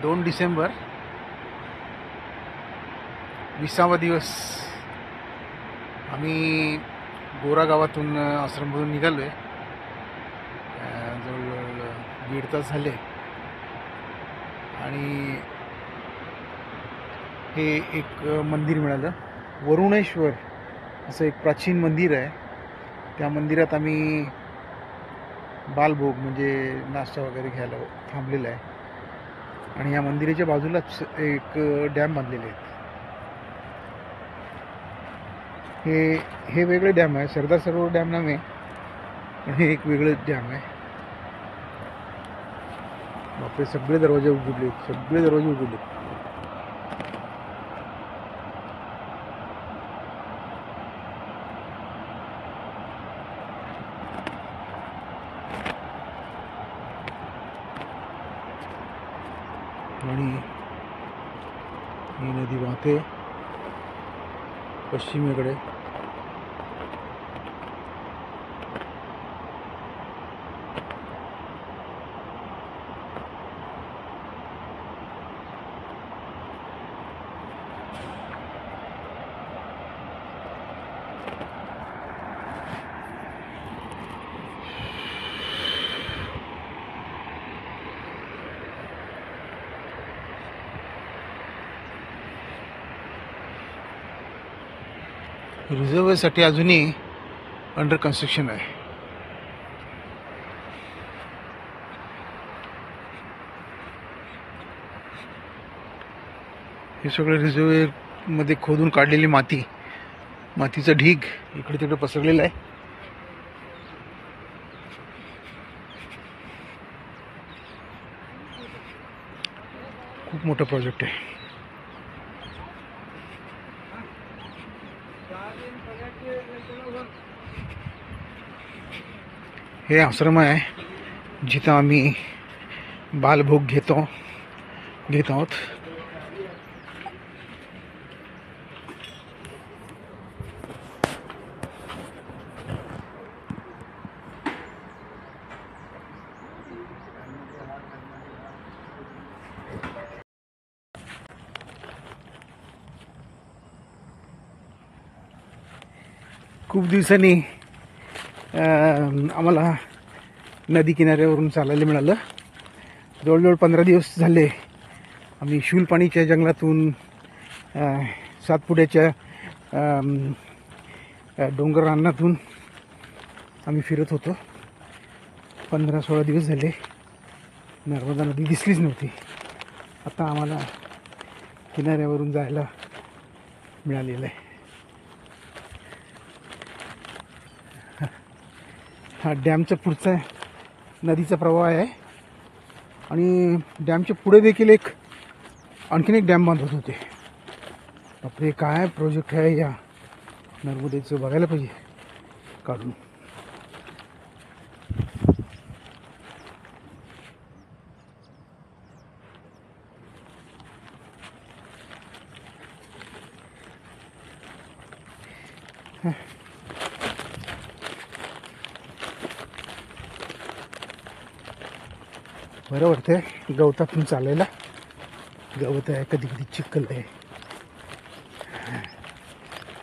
2 डिसेंबर 20वा दिवस. आम्ही गोरा गावातून आश्रममधून निघालो आहे. जवळजवळ 1.5 तास झाले आणि हे एक मंदिर मिळालं. वरुणेश्वर असं एक प्राचीन मंदिर आहे. त्या मंदिरात आम्ही बालभोग म्हणजे नाश्ता वगैरे घ्यायला थांबलेला आहे. आणि या मंदिराच्या बाजूलाच एक डॅम बांधलेले आहेत. हे वेगळे डॅम आहे. सरदार सरोवर डॅम नव्हे, पण हे एक वेगळं डॅम आहे. बापरे, सगळे दरवाजे उघडले, सगळे दरवाजे उघडले. आणि ही नदी वाहते पश्चिमेकडे. रिझर्वसाठी अजूनही अंडर कन्स्ट्रक्शन आहे. हे सगळं रिझर्व मध्ये खोदून काढलेली मातीचा ढीग इकडे तिकडे पसरलेला आहे. खूप मोठा प्रोजेक्ट आहे. हे आश्रम आहे जिथं आम्ही बालभोग घेत आहोत. खूप दिवसांनी आम्हाला नदी किनाऱ्यावरून चालायला मिळालं. जवळजवळ 15 दिवस झाले आम्ही शूलपाणीच्या जंगलातून सातपुड्याच्या डोंगर रानातून आम्ही फिरत होतो. 15-16 दिवस झाले नर्मदा नदी दिसलीच नव्हती. आता आम्हाला किनाऱ्यावरून जायला मिळालेलं आहे. हा डॅमच्या पुढचा नदीचा प्रवाह आहे आणि डॅमच्या पुढे देखील आणखीन एक डॅम बांधत होते. आपले काय प्रोजेक्ट आहे या नर्मदेचं, बघायला पाहिजे काढून. बरं वाटतंय गवतातून चालायला. गवत आहे, कधी कधी चिखल आहे.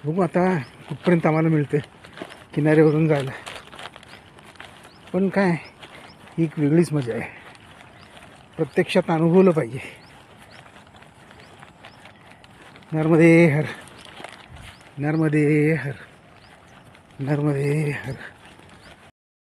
बघू आता कुठपर्यंत आम्हाला मिळते किनाऱ्यावरून जायला. पण काय, ही एक वेगळीच मजा आहे. प्रत्यक्षात अनुभवलं पाहिजे. नर्मदे हर, नर्मदे हर, नर्मदे हर.